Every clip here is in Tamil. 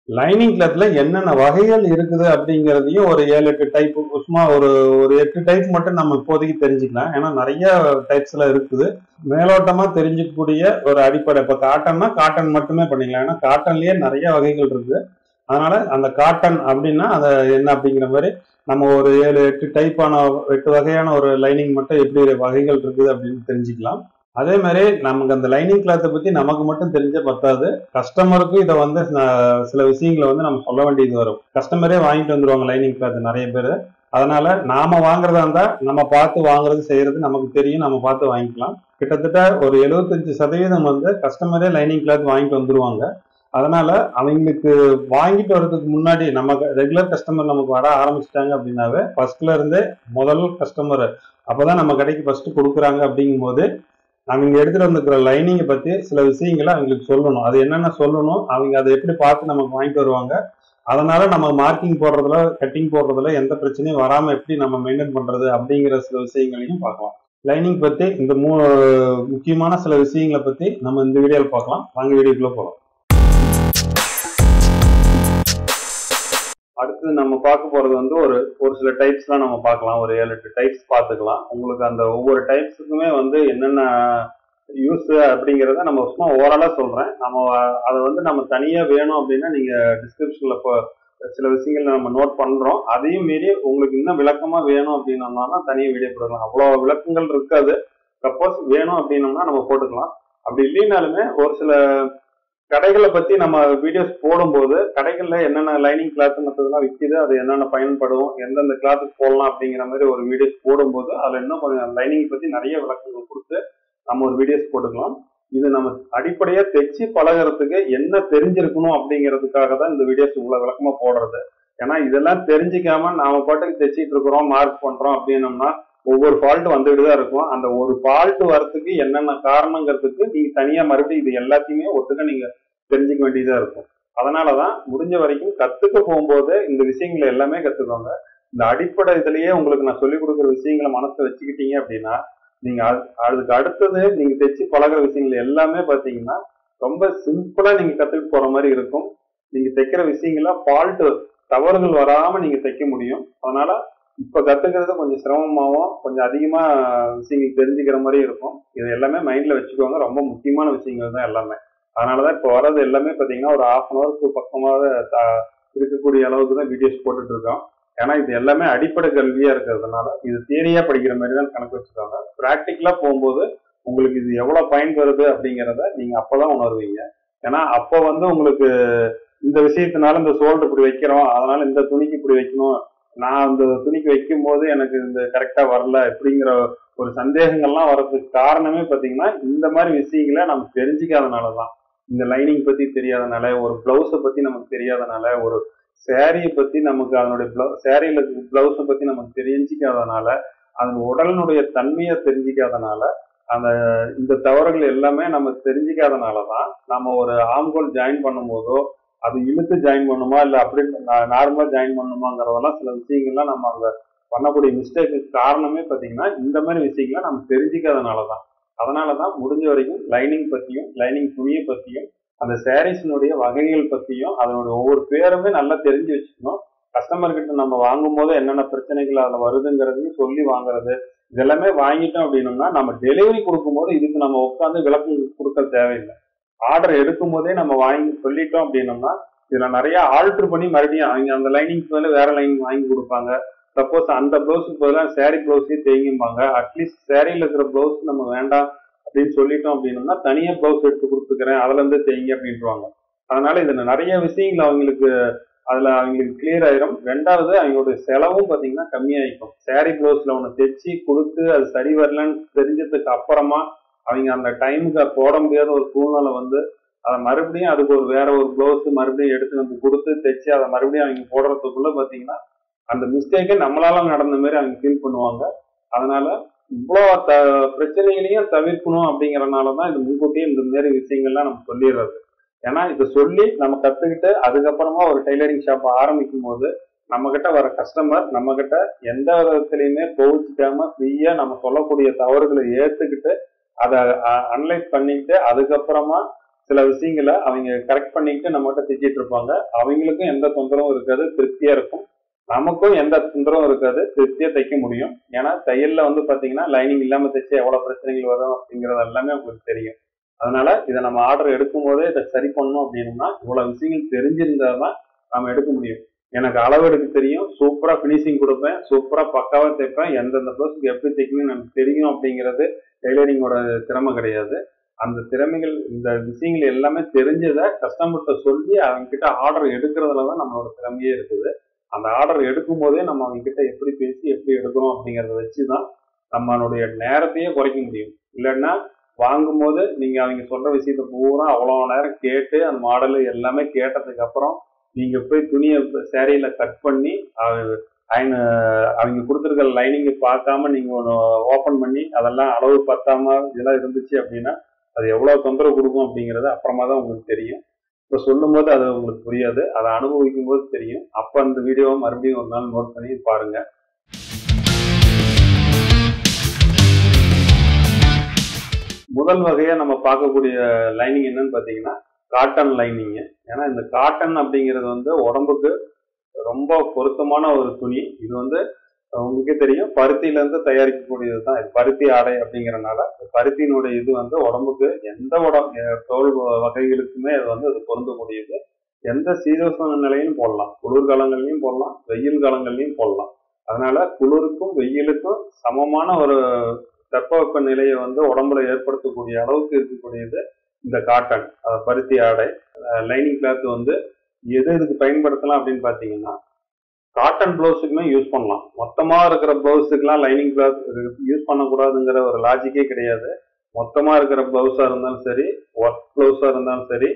லைனிங் கிளாத்ல என்னென்ன வகைகள் இருக்குது அப்படிங்கிறதையும் ஒரு 7-8 டைப், சும்மா ஒரு ஒரு 8 டைப் மட்டும் நம்ம இப்போதைக்கு தெரிஞ்சுக்கலாம். ஏன்னா நிறைய டைப்ஸ் எல்லாம் இருக்குது. மேலோட்டமா தெரிஞ்சுக்கக்கூடிய ஒரு அடிப்படை. இப்ப காட்டன்னா காட்டன் மட்டுமே பண்ணிக்கலாம். ஏன்னா காட்டன்லயே நிறைய வகைகள் இருக்கு. அதனால அந்த காட்டன் அப்படின்னா அதை என்ன அப்படிங்கிற மாதிரி நம்ம ஒரு 7-8 டைப்பான 8 வகையான ஒரு லைனிங் மட்டும் எப்படி வகைகள் இருக்குது அப்படின்னு தெரிஞ்சுக்கலாம். அதே மாதிரி நமக்கு அந்த லைனிங் கிளாத்தை பத்தி நமக்கு மட்டும் தெரிஞ்ச பத்தாது, கஸ்டமருக்கும் இதை வந்து சில விஷயங்களை வந்து நம்ம சொல்ல வேண்டியது வரும். கஸ்டமரே வாங்கிட்டு வந்துருவாங்க லைனிங் கிளாத் நிறைய பேர். அதனால நாம வாங்குறதா இருந்தா நம்ம பார்த்து வாங்குறது செய்யறது நமக்கு தெரியும், நம்ம பார்த்து வாங்கிக்கலாம். கிட்டத்தட்ட ஒரு 75% வந்து கஸ்டமரே லைனிங் கிளாத் வாங்கிட்டு வந்துருவாங்க. அதனால அவங்களுக்கு வாங்கிட்டு வர்றதுக்கு முன்னாடி நம்ம ரெகுலர் கஸ்டமர் நமக்கு வர ஆரம்பிச்சிட்டாங்க அப்படின்னாவே ஃபர்ஸ்ட்ல இருந்தே முதல் கஸ்டமர் அப்பதான் நம்ம கடைக்கு ஃபர்ஸ்ட் கொடுக்குறாங்க அப்படிங்கும் போது அவங்க எடுத்துட்டு வந்துக்கிற லைனிங்கை பத்தி சில விஷயங்களை அவங்களுக்கு சொல்லணும். அது என்னென்ன சொல்லணும், அவங்க அதை எப்படி பார்த்து நமக்கு வாங்கிட்டு வருவாங்க, அதனால நம்ம மார்க்கிங் போடுறதுல கட்டிங் போடுறதுல எந்த பிரச்சனையும் வராம எப்படி நம்ம மெயின்டைன் பண்றது அப்படிங்கிற சில விஷயங்களையும் பார்க்கலாம். லைனிங் பத்தி இந்த முக்கியமான சில விஷயங்களை பத்தி நம்ம இந்த வீடியோவில் பார்க்கலாம். வாங்க வீடியோக்குள்ள போகலாம். அடுத்து நம்ம பார்க்க போறது வந்து ஒரு சில டைப்ஸ் தான் நம்ம பார்க்கலாம். ஒரு 7-8 டைப்ஸ் பார்த்துக்கலாம். உங்களுக்கு அந்த ஒவ்வொரு டைப்ஸுக்குமே வந்து என்னென்ன யூஸ் அப்படிங்கிறத நம்ம சும்மா ஓவராலா சொல்றேன். நம்ம அதை வந்து நம்ம தனியா வேணும் அப்படின்னா நீங்க டிஸ்கிரிப்ஷன்ல சில விஷயங்கள் நம்ம நோட் பண்றோம். அதையும் மீறி உங்களுக்கு இன்னும் விளக்கமா வேணும் அப்படின்னோம்னா தனியா வீடியோ போடலாம். அவ்வளவு விளக்கங்கள் இருக்காது. சப்போஸ் வேணும் அப்படின்னோம்னா நம்ம போட்டுக்கலாம். அப்படி இல்லைனாலுமே ஒரு சில கடைகளை பத்தி நம்ம வீடியோஸ் போடும்போது கடைகள்ல என்னென்ன லைனிங் கிளாத் மற்றதெல்லாம் விற்கிது, அது என்னென்ன பயன்படும், எந்தெந்த கிளாத்துக்கு போடலாம் அப்படிங்கிற மாதிரி ஒரு வீடியோஸ் போடும்போது அதுல இன்னும் கொஞ்சம் லைனிங் பத்தி நிறைய விளக்கங்கள் கொடுத்து நம்ம ஒரு வீடியோஸ் போட்டுக்கலாம். இது நம்ம அடிப்படையா தைச்சு பழகிறதுக்கு என்ன தெரிஞ்சிருக்கணும் அப்படிங்கிறதுக்காக தான் இந்த வீடியோஸ் இவ்வளவு விளக்கமா போடுறது. ஏன்னா இதெல்லாம் தெரிஞ்சுக்காம நாம பாட்டுக்கு தைச்சிட்டு இருக்கிறோம், மார்க் பண்றோம் அப்படின்னம்னா ஒவ்வொரு ஃபால்ட் வந்துட்டு தான் இருக்கும். அந்த ஒரு ஃபால்ட் வரத்துக்கு என்னென்ன காரணங்கிறதுக்கு நீங்க தனியா மறுபடியும் இது எல்லாத்தையுமே ஒட்டுக்க நீங்க தெரிஞ்சுக்க வேண்டியதா இருக்கும். அதனாலதான் முடிஞ்ச வரைக்கும் கத்துக்க போகும்போது இந்த விஷயங்களை எல்லாமே கத்துக்கோங்க. இந்த அடிப்படை இதுலயே உங்களுக்கு நான் சொல்லிக் கொடுக்குற விஷயங்களை மனசுல வச்சுக்கிட்டீங்க அப்படின்னா நீங்க அதுக்கு அடுத்தது நீங்க தைச்சு பழகிற விஷயங்கள் எல்லாமே பாத்தீங்கன்னா ரொம்ப சிம்பிளா நீங்க கத்துட்டு போற மாதிரி இருக்கும். நீங்க தைக்கிற விஷயங்கள ஃபால்ட் தவறுகள் வராம நீங்க தைக்க முடியும். அதனால இப்ப கத்துக்கிறது கொஞ்சம் சிரமமாகவும் கொஞ்சம் அதிகமா விஷயங்கள் தெரிஞ்சுக்கிற மாதிரி இருக்கும். இது எல்லாமே மைண்ட்ல வச்சுக்கோங்க. ரொம்ப முக்கியமான விஷயங்கள் தான் எல்லாமே. அதனாலதான் இப்ப வர்றது எல்லாமே பாத்தீங்கன்னா ஒரு 1/2 hour பக்கமாக இருக்கக்கூடிய அளவுக்கு தான் வீடியோஸ் போட்டுட்டு இருக்கோம். ஏன்னா இது எல்லாமே அடிப்படை கல்வியா இருக்கிறதுனால இது தியரியா படிக்கிற மாதிரி தான் கணக்கு வச்சுக்காங்க. பிராக்டிக்கலா போகும்போது உங்களுக்கு இது எவ்வளவு பயன் வருது அப்படிங்கிறத நீங்க அப்பதான் உணர்வீங்க. ஏன்னா அப்ப வந்து உங்களுக்கு இந்த விஷயத்தினால இந்த ஷோல்டர் இப்படி வைக்கிறோம், அதனால இந்த துணிக்கு இப்படி வைக்கணும், நான் அந்த துணிக்கு வைக்கும் போது எனக்கு இந்த கரெக்டா வரல இப்படிங்கிற ஒரு சந்தேகங்கள்லாம் வர்றதுக்கு காரணமே பாத்தீங்கன்னா இந்த மாதிரி விஷயங்களை நம்ம தெரிஞ்சுக்காதனாலதான். இந்த லைனிங் பத்தி தெரியாதனால, ஒரு பிளவுஸை பத்தி நமக்கு தெரியாதனால, ஒரு சேரீயை பத்தி நமக்கு அதனுடைய சேரீல பிளவுஸை பத்தி நமக்கு தெரிஞ்சிக்காதனால, அந்த உடலினுடைய தன்மையை தெரிஞ்சிக்காதனால, அந்த இந்த தவறுகள் எல்லாமே நம்ம தெரிஞ்சிக்காதனாலதான் நம்ம ஒரு ஆம்கோல் ஜாயின் பண்ணும் போதோ அது இழுத்து ஜாயின் பண்ணுமா இல்ல அப்படி நார்மலா ஜாயின் பண்ணுமாங்கிறதெல்லாம் சில விஷயங்கள்லாம் நம்ம அங்க பண்ணக்கூடிய மிஸ்டேக்கு காரணமே பாத்தீங்கன்னா இந்த மாதிரி விஷயங்களை நம்ம தெரிஞ்சிக்காதனாலதான். அதனாலதான் முடிஞ்ச வரைக்கும் லைனிங் பத்தியும் லைனிங் துணியை பத்தியும் அந்த சாரீஸினுடைய வகைகள் பத்தியும் அதனுடைய ஒவ்வொரு பேருமே நல்லா தெரிஞ்சு வச்சுக்கணும். கஸ்டமர் கிட்ட நம்ம வாங்கும் போது என்னென்ன பிரச்சனைகள் அதுல வருதுங்கிறதையும் சொல்லி வாங்குறது. இதெல்லாமே வாங்கிட்டோம் அப்படின்னோம்னா நம்ம டெலிவரி கொடுக்கும் போது இதுக்கு நம்ம உட்காந்து விளக்கம் கொடுக்க தேவையில்லை. ஆர்டர் எடுக்கும் போதே நம்ம வாங்கி சொல்லிட்டோம் அப்படின்னோம்னா இதுல நிறைய ஆல்டர் பண்ணி மறுபடியும் அவங்க அந்த லைனிங்க்கு மேல வேற லைனிங் வாங்கி கொடுப்பாங்க. சப்போஸ் அந்த பிளவுஸுக்கு பதிலாக சேரீ பிளவுஸே தேங்கிம்பாங்க. அட்லீஸ்ட் சேரீல இருக்கிற பிளவுஸ் நம்ம வேண்டாம் அப்படின்னு சொல்லிட்டோம் அப்படின்னோம்னா தனியா பிளவுஸ் எடுத்து கொடுத்துக்கிறேன் அதுல இருந்து தேங்கி அப்படின்ட்டுருவாங்க. அதனால இதுல நிறைய விஷயங்கள் அவங்களுக்கு அதுல அவங்களுக்கு கிளியர் ஆயிரும். ரெண்டாவது அவங்களுடைய செலவும் பாத்தீங்கன்னா கம்மியாயிக்கும். சேரீ பிளவுஸ்ல ஒண்ணு தைச்சு கொடுத்து அது சரி வரலன்னு தெரிஞ்சதுக்கு அப்புறமா அவங்க அந்த டைமுக்கு போட முடியாத ஒரு சூழ்நிலை வந்து அதை மறுபடியும் அதுக்கு ஒரு வேற ஒரு பிளவுஸ் மறுபடியும் எடுத்து நம்ம கொடுத்து தைச்சு அதை மறுபடியும் அவங்க போடுறதுக்குள்ள பாத்தீங்கன்னா அந்த மிஸ்டேக்கே நம்மளால நடந்த மாதிரி அவங்க ஃபீல் பண்ணுவாங்க. அதனால இவ்வளோ பிரச்சனைகளையும் தவிர்க்கணும் அப்படிங்கறதுனாலதான் இது முன்கூட்டியே இந்த மாதிரி விஷயங்கள்லாம் நம்ம சொல்லிடுறது. ஏன்னா இதை சொல்லி நம்ம கத்துக்கிட்டு அதுக்கப்புறமா ஒரு டெய்லரிங் ஷாப் ஆரம்பிக்கும் போது நம்ம கிட்ட வர கஸ்டமர் நம்ம கிட்ட எந்த விதத்திலையுமே கோவிச்சுக்காம ஃப்ரீயா நம்ம சொல்லக்கூடிய தவறுகளை ஏத்துக்கிட்டு அதை அனலைஸ் பண்ணிட்டு அதுக்கப்புறமா சில விஷயங்களை அவங்க கரெக்ட் பண்ணிட்டு நம்மகிட்ட திட்டிட்டு இருப்பாங்க. அவங்களுக்கும் எந்த தொந்தரவும் இருக்காது, திருப்தியா இருக்கும். நமக்கும் எந்த தொந்தரவும் இருக்காது, திருப்தியா தைக்க முடியும். ஏன்னா தையல்ல வந்து பாத்தீங்கன்னா லைனிங் இல்லாம தைச்சா எவ்வளவு பிரச்சனைகள் வரும் அப்படிங்கறது எல்லாமே உங்களுக்கு தெரியும். அதனால இதை நம்ம ஆர்டர் எடுக்கும் போதே இதை சரி பண்ணணும் அப்படின்னா இவ்வளவு விஷயங்கள் தெரிஞ்சிருந்தாதான் நம்ம எடுக்க முடியும். எனக்கு அளவு எடுக்க தெரியும், சூப்பரா பினிஷிங் கொடுப்பேன், சூப்பரா பக்காவா தைப்பேன், எந்தெந்த ப்ளவுஸ்க்கு எப்படி தைக்கணும்னு எனக்கு தெரியும் அப்படிங்கிறது டெய்லரிங்கோட திறமை கிடையாது. அந்த திறமைகள், இந்த விஷயங்கள் எல்லாமே தெரிஞ்சதை கஸ்டமர்கிட்ட சொல்லி அவங்க கிட்ட ஆர்டர் எடுக்கிறதுலதான் நம்மளோட திறமையே இருக்குது. அந்த ஆர்டர் எடுக்கும் போதே நம்ம அவங்க கிட்ட எப்படி பேசி எப்படி எடுக்கணும் அப்படிங்கறத வச்சுதான் நம்மளுடைய நேரத்தையே குறைக்க முடியும். இல்லைன்னா வாங்கும் போது நீங்க அவங்க சொல்ற விஷயத்த பூரா அவ்வளவு நேரம் கேட்டு அந்த மாடல் எல்லாமே கேட்டதுக்கு அப்புறம் நீங்க போய் துணியை சேரீல கட் பண்ணி அவங்க கொடுத்துருக்கிற லைனிங்கை பார்க்காம நீங்க ஒன்று ஓப்பன் பண்ணி அதெல்லாம் அளவு பத்தாம இதெல்லாம் இருந்துச்சு அப்படின்னா அது எவ்வளவு தொந்தரவு கொடுக்கும் அப்படிங்கறது அப்புறமா தான் உங்களுக்கு தெரியும். இப்போ சொல்லும் போது அது உங்களுக்கு புரியாது, அதை அனுபவிக்கும் போது தெரியும். அப்ப அந்த வீடியோவை மறுபடியும் ஒரு நாள் நோட் பண்ணி பாருங்க. முதல் வகையா நம்ம பார்க்கக்கூடிய லைனிங் என்னன்னு பாத்தீங்கன்னா காட்டன் லைனிங். ஏன்னா இந்த காட்டன் அப்படிங்கிறது வந்து உடம்புக்கு ரொம்ப பொருத்தமான ஒரு துணி. இது வந்து உங்களுக்கே தெரியும், பருத்தியில இருந்து தயாரிக்கக்கூடியது தான் பருத்தி ஆடை அப்படிங்கறதுனால பருத்தியினுடைய இது வந்து உடம்புக்கு எந்த தோல் வகைகளுக்குமே அது வந்து அது பொருந்தக்கூடியது. எந்த சீதோஷ்ண நிலையிலும் போடலாம், குளிர்காலங்கள்லயும் போடலாம், வெயில் காலங்கள்லயும் போடலாம். அதனால குளிருக்கும் வெயிலுக்கும் சமமான ஒரு தட்பவெப்ப நிலையை வந்து உடம்புல ஏற்படுத்தக்கூடிய அளவுக்கு இருக்கக்கூடியது இந்த காட்டன் பருத்தி ஆடை. லைனிங் கிளாத் வந்து எது இதுக்கு பயன்படுத்தலாம் அப்படின்னு பாத்தீங்கன்னா காட்டன் பிளவுஸுக்குமே யூஸ் பண்ணலாம். மொத்தமா இருக்கிற பிளவுஸுக்குலாம் லைனிங் கிளாத் யூஸ் பண்ணக்கூடாதுங்கிற ஒரு லாஜிக்கே கிடையாது. மொத்தமா இருக்கிற பிளவுஸா இருந்தாலும் சரி, ஒர்க் பிளவுஸா இருந்தாலும் சரி,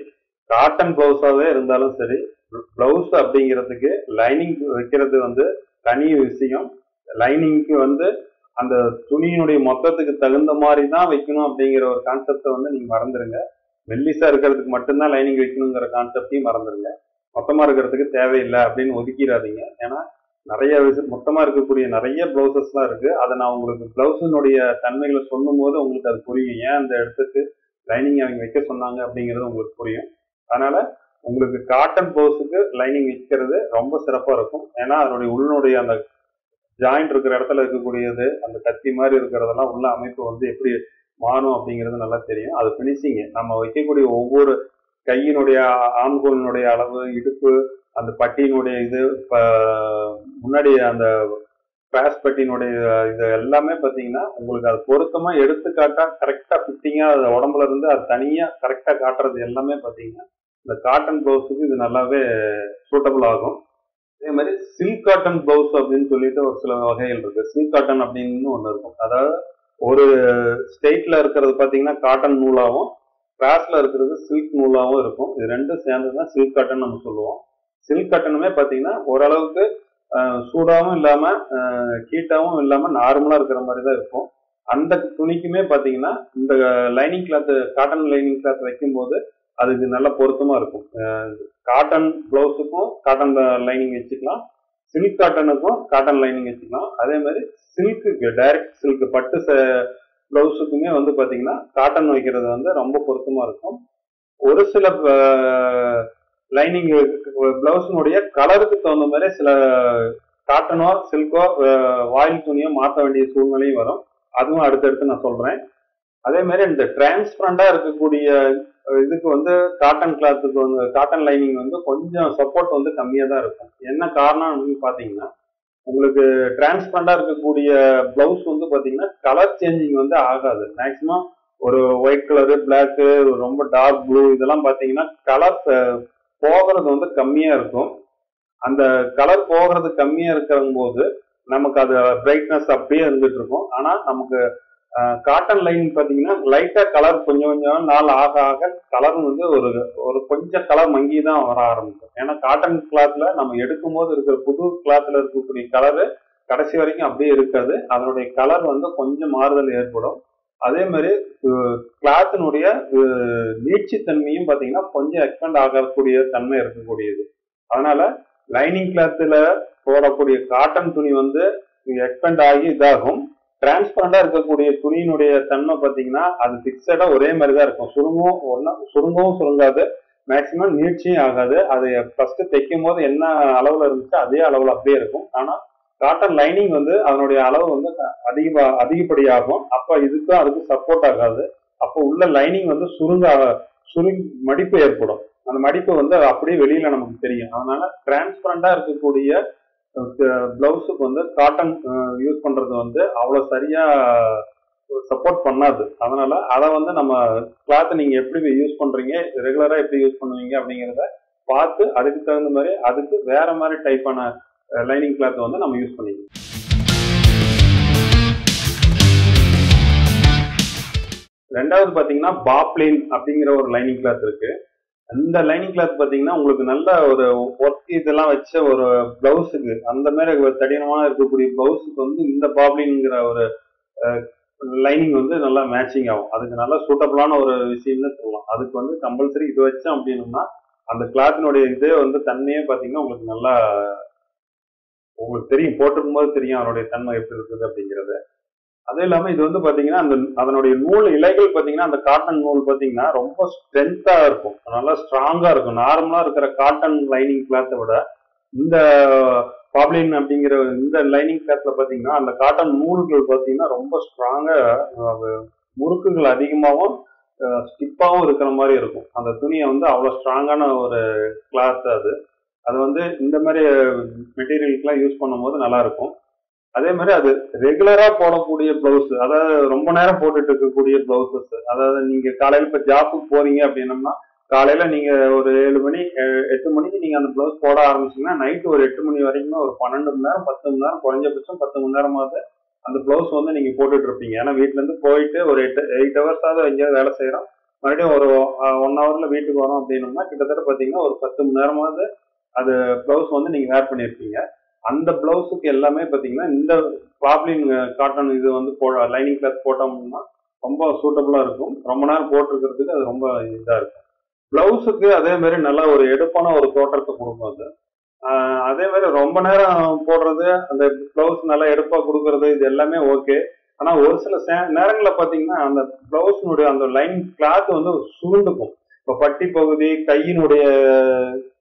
காட்டன் பிளவுஸாவே இருந்தாலும் சரி, பிளவுஸ் அப்படிங்கிறதுக்கு லைனிங் வைக்கிறது வந்து தனி விஷயம். லைனிங்க்கு வந்து அந்த துணியினுடைய மொத்தத்துக்கு தகுந்த மாதிரி தான் வைக்கணும் அப்படிங்கிற ஒரு கான்செப்டை வந்து நீங்க மறந்துருங்க. மெல்லிசா இருக்கிறதுக்கு மட்டும்தான் லைனிங் வைக்கணுங்கிற கான்செப்டையும் மறந்துருங்க. மொத்தமா இருக்கிறதுக்கு தேவையில்லை அப்படின்னு ஒதுக்கிடாதீங்க. ஏன்னா நிறைய மொத்தமா இருக்கக்கூடிய நிறைய பிளவுசஸ் எல்லாம் இருக்கு. அதை நான் உங்களுக்கு பிளவுஸினுடைய தன்மைகளை சொல்லும் போது உங்களுக்கு அது புரியும், ஏன் அந்த இடத்துக்கு லைனிங் அவங்க வைக்க சொன்னாங்க அப்படிங்கிறது உங்களுக்கு புரியும். அதனால உங்களுக்கு காட்டன் பிளவுஸுக்கு லைனிங் வைக்கிறது ரொம்ப சிறப்பா இருக்கும். ஏன்னா அதனுடைய உள்ளுடைய அந்த ஜாயிண்ட் இருக்கிற இடத்துல இருக்கக்கூடியது, அந்த கத்தி மாதிரி இருக்கிறதெல்லாம் உள்ள அமைப்பு வந்து எப்படி மாறும் அப்படிங்கிறது நல்லா தெரியும். அது பினிஷிங் நம்ம வைக்கக்கூடிய ஒவ்வொரு கையினுடைய ஆம்கோலினுடைய அளவு, இடுப்பு, அந்த பட்டியினுடைய இது, முன்னாடி அந்த பேஸ் பட்டியினுடைய இது எல்லாமே பார்த்தீங்கன்னா உங்களுக்கு அது பொருத்தமா எடுத்துக்காட்டா கரெக்டா ஃபிட்டிங்கா அது உடம்புல இருந்து அது தனியா கரெக்டா காட்டுறது எல்லாமே பார்த்தீங்கன்னா இந்த காட்டன் பிளவுஸுக்கு இது நல்லாவே சூட்டபிள் ஆகும். அதே மாதிரி சில்க் காட்டன் பிளவுஸ் அப்படின்னு சொல்லிட்டு ஒரு சில வகைகள் இருக்கு. சில்க் காட்டன் அப்படின்னு ஒண்ணு இருக்கும். அதாவது ஒரு ஸ்டேட்ல இருக்கிறது பாத்தீங்கன்னா காட்டன் நூலாவும், கிராஸ்ல இருக்கிறது சில்க் நூலாவும் இருக்கும். இது ரெண்டும் சேர்ந்துதான் சில்க் காட்டன் நம்ம சொல்லுவோம். சில்க் காட்டனுமே பாத்தீங்கன்னா ஓரளவுக்கு சூடாவும் இல்லாம ஹீட்டாவும் இல்லாம நார்மலா இருக்கிற மாதிரி தான் இருக்கும். அந்த துணிக்குமே பாத்தீங்கன்னா இந்த lining cloth, cotton lining cloth வைக்கும் போது அதுக்கு நல்ல பொருத்தமா இருக்கும். காட்டன் பிளவுஸுக்கும் காட்டன் லைனிங் வச்சுக்கலாம், சில்க் காட்டனுக்கும் காட்டன் லைனிங் வச்சுக்கலாம். அதே மாதிரி சில்க்கு, டைரக்ட் சில்க் பட்டு பிளவுஸுக்குமே வந்து பாத்தீங்கன்னா காட்டன் வைக்கிறது வந்து ரொம்ப பொருத்தமா இருக்கும். ஒரு சில லைனிங் பிளவுஸினுடைய கலருக்கு தகுந்த மாதிரி சில காட்டனோ சில்கோ வாயில் துணியோ மாற்ற வேண்டிய சூழ்நிலையும் வரும். அதுவும் அடுத்தடுத்து நான் சொல்றேன். அதே மாதிரி இந்த டிரான்ஸ்பரண்டா இருக்கக்கூடிய இதுக்கு வந்து காட்டன் கிளாத்துக்கு வந்து காட்டன் லைனிங் வந்து கொஞ்சம் சப்போர்ட் வந்து கம்மியா தான் இருக்கும். என்ன காரணம் அப்படின்னு பாத்தீங்கன்னா உங்களுக்கு டிரான்ஸ்பரண்டா இருக்கக்கூடிய பிளவுஸ் வந்து பாத்தீங்கன்னா கலர் சேஞ்சிங் வந்து ஆகாது. மேக்சிமம் ஒரு ஒயிட் கலரு, பிளாக்கு, ரொம்ப டார்க் ப்ளூ இதெல்லாம் பாத்தீங்கன்னா கலர் போகிறது வந்து கம்மியா இருக்கும். அந்த கலர் போகிறது கம்மியா இருக்கிற போது நமக்கு அது பிரைட்னஸ் அப்படியே இருந்துட்டு இருக்கும். ஆனா நமக்கு காட்டன் லைனிங் பாத்தீங்கன்னா லைட்டா கலர் கொஞ்சம் கொஞ்சம் நாள் ஆக ஆக கலர் வந்து ஒரு கொஞ்சம் கலர் மங்கி தான் வர ஆரம்பிக்கும். ஏன்னா காட்டன் கிளாத்ல நம்ம எடுக்கும் போது இருக்கிற புது கிளாத்ல இருக்கக்கூடிய கலரு கடைசி வரைக்கும் அப்படியே இருக்காது. அதனுடைய கலர் வந்து கொஞ்சம் மாறுதல் ஏற்படும். அதே மாதிரி கிளாத்தினுடைய நீட்சி தன்மையும் பாத்தீங்கன்னா கொஞ்சம் எக்ஸ்பெண்ட் ஆகக்கூடிய தன்மை இருக்கக்கூடியது. அதனால லைனிங் கிளாத்ல போடக்கூடிய காட்டன் துணி வந்து எக்ஸ்பெண்ட் ஆகி இதாகும். டிரான்ஸ்பரண்டா இருக்கக்கூடிய துணியினுடைய தன்மை பாத்தீங்கன்னா அது பிக்சடா ஒரே மாதிரி தான் இருக்கும். சுருங்கவும் சுருங்காது, மேக்சிமம் நீட்சியும் ஆகாது. அது ஃபர்ஸ்ட் தைக்கும் போது என்ன அளவுல இருந்துச்சு அதே அளவுல அப்படியே இருக்கும். ஆனா காட்டன் லைனிங் வந்து அதனுடைய அளவு வந்து அதிகப்படியாகும். அப்ப இதுக்கும் அதுக்கும் சப்போர்ட் ஆகாது. அப்போ உள்ள லைனிங் வந்து சுருங்கி மடிப்பு ஏற்படும். அந்த மடிப்பு வந்து அப்படியே வெளியில நமக்கு தெரியும். அதனால டிரான்ஸ்பரண்டா இருக்கக்கூடிய பிளவுஸுக்கு வந்து காட்டன் யூஸ் பண்றது வந்து அவ்வளவு சரியா சப்போர்ட் பண்ணாது. அதனால அதை வந்து நம்ம கிளாத் நீங்க எப்படி யூஸ் பண்றீங்க, ரெகுலரா எப்படி யூஸ் பண்ணுவீங்க அப்படிங்கிறத பார்த்து அதுக்கு தகுந்த மாதிரி அதுக்கு வேற மாதிரி டைப்பான லைனிங் கிளாத் வந்து நம்ம யூஸ் பண்ணிக்கலாம். ரெண்டாவது பாத்தீங்கன்னா பாப்ளின் அப்படிங்கிற ஒரு லைனிங் கிளாத் இருக்கு. அந்த லைனிங் கிளாத் பாத்தீங்கன்னா உங்களுக்கு நல்ல ஒரு ஒர்க் இதெல்லாம் வச்ச ஒரு பிளவுஸுக்கு, அந்த மாதிரி தடினமா இருக்கக்கூடிய பிளவுஸுக்கு வந்து இந்த பாப்ளின்ங்கிற ஒரு லைனிங் வந்து நல்லா மேட்சிங் ஆகும். அதுக்கு நல்லா சூட்டபிளான ஒரு விஷயம்னு சொல்லலாம். அதுக்கு வந்து கம்பல்சரி இது வச்சோம் அப்படின்னா அந்த கிளாத்தினுடைய இதே வந்து தன்மையே பாத்தீங்கன்னா உங்களுக்கு நல்லா உங்களுக்கு தெரியும், போட்டிருக்கும் போது தெரியும் அதனுடைய தன்மை எப்படி இருக்குது அப்படிங்கிறது. அதே இல்லாம இது வந்து பாத்தீங்கன்னா அதனுடைய நூல் இலைகள் பாத்தீங்கன்னா அந்த காட்டன் நூல் பாத்தீங்கன்னா ரொம்ப ஸ்ட்ரென்த்தா இருக்கும், நல்லா ஸ்ட்ராங்கா இருக்கும். நார்மலா இருக்கிற காட்டன் லைனிங் கிளாத்தை விட இந்த பாப்ளின் அப்படிங்கிற இந்த லைனிங் கிளாத்ல பாத்தீங்கன்னா அந்த காட்டன் நூல்கள் பாத்தீங்கன்னா ரொம்ப ஸ்ட்ராங்கா, முறுக்குகள் அதிகமாகவும் ஸ்டிப்பாவும் இருக்கிற மாதிரி இருக்கும். அந்த துணியை வந்து அவ்வளவு ஸ்ட்ராங்கான ஒரு கிளாத் அது. அது வந்து இந்த மாதிரி மெட்டீரியலுக்குலாம் யூஸ் பண்ணும் போது நல்லா இருக்கும். அதே மாதிரி அது ரெகுலரா போடக்கூடிய பிளவுஸ், அதாவது ரொம்ப நேரம் போட்டுட்டு இருக்கக்கூடிய பிளவுசஸ், அதாவது நீங்க காலையில இப்ப ஜாப்புக்கு போறீங்க அப்படின்னம்னா காலையில நீங்க ஒரு 7 மணி 8 மணிக்கு நீங்க அந்த பிளவுஸ் போட ஆரம்பிச்சீங்கன்னா நைட்டு ஒரு 8 மணி வரைக்கும் ஒரு 12 மணி நேரம் 10 மணி நேரம் குறைஞ்சபட்சம் 10 மணி நேரமாவது அந்த பிளவுஸ் வந்து நீங்க போட்டுட்டு இருப்பீங்க. ஏன்னா வீட்டுல இருந்து போயிட்டு ஒரு 8 ஹவர்ஸாவது எங்கேயாவது வேலை செய்யறோம், மறுபடியும் ஒரு 1 ஹவர்ல வீட்டுக்கு வரோம் அப்படின்னம்னா கிட்டத்தட்ட பாத்தீங்கன்னா ஒரு 10 மணி நேரமாவது அது பிளவுஸ் வந்து நீங்க வேர் பண்ணிருப்பீங்க. அந்த பிளவுஸுக்கு எல்லாமே பாத்தீங்கன்னா இந்த பாப்ளின் காட்டன் இது வந்து லைனிங் கிளாத் போட்டோம்னா ரொம்ப சூட்டபிளா இருக்கும். ரொம்ப நேரம் போட்டிருக்கிறதுக்கு அது ரொம்ப இதா இருக்கும். பிளவுஸுக்கு அதே மாதிரி நல்லா ஒரு எடுப்பான ஒரு தோற்றத்தை கொடுக்கும் அது. அதே மாதிரி ரொம்ப நேரம் போடுறது, அந்த பிளவுஸ் நல்லா எடுப்பா கொடுக்கறது, இது எல்லாமே ஓகே. ஆனா ஒரு சில நேரங்கள்ல பாத்தீங்கன்னா அந்த பிளவுஸினுடைய அந்த லைன் கிளாத் வந்து சுருண்டுக்கும். இப்ப பட்டி பகுதி கையினுடைய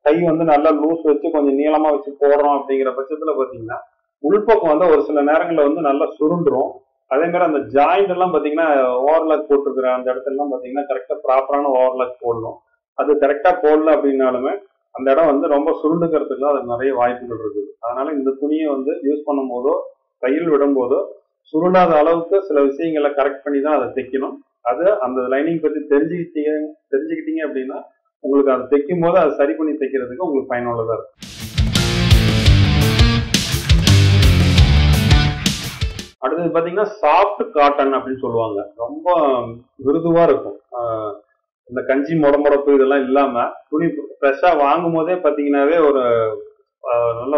கை வந்து நல்லா லூஸ் வச்சு கொஞ்சம் நீளமா வச்சு போடுறோம் அப்படிங்கிற பட்சத்துல பாத்தீங்கன்னா உள்பக்கம் வந்து ஒரு சில நேரங்கள்ல வந்து நல்லா சுருண்டுரும். அதே மாதிரி அந்த ஜாயிண்ட் எல்லாம் பாத்தீங்கன்னா ஓவர்லாக் போட்டிருக்கிற அந்த இடத்துல எல்லாம் பாத்தீங்கன்னா கரெக்டா ப்ராப்பரான ஓவர்லாக் போடணும். அது கரெக்டா போடல அப்படின்னாலுமே அந்த இடம் வந்து ரொம்ப சுருண்டுக்கிறதுக்கு அது நிறைய வாய்ப்புகள் இருக்குது. அதனால இந்த துணியை வந்து யூஸ் பண்ணும் போதோ கையில் விடும் போதோ சுருண்டாத அளவுக்கு சில விஷயங்களை கரெக்ட் பண்ணி தான் அதை தைக்கணும். அது அந்த லைனிங் பத்தி தெரிஞ்சுக்கிட்டீங்க அப்படின்னா உங்களுக்கு அதை தைக்கும் போது அதை சரி பண்ணி தைக்கிறதுக்கு உங்களுக்கு பயனுள்ளதா இருக்கும். அடுத்தது பாத்தீங்கன்னா சாஃப்ட் காட்டன் அப்படின்னு சொல்லுவாங்க. ரொம்ப மிருதுவா இருக்கும். இந்த கஞ்சி முடமுடப்பு இதெல்லாம் இல்லாம துணி ஃப்ரெஷ்ஷா வாங்கும் போதே பாத்தீங்கன்னாவே ஒரு நல்ல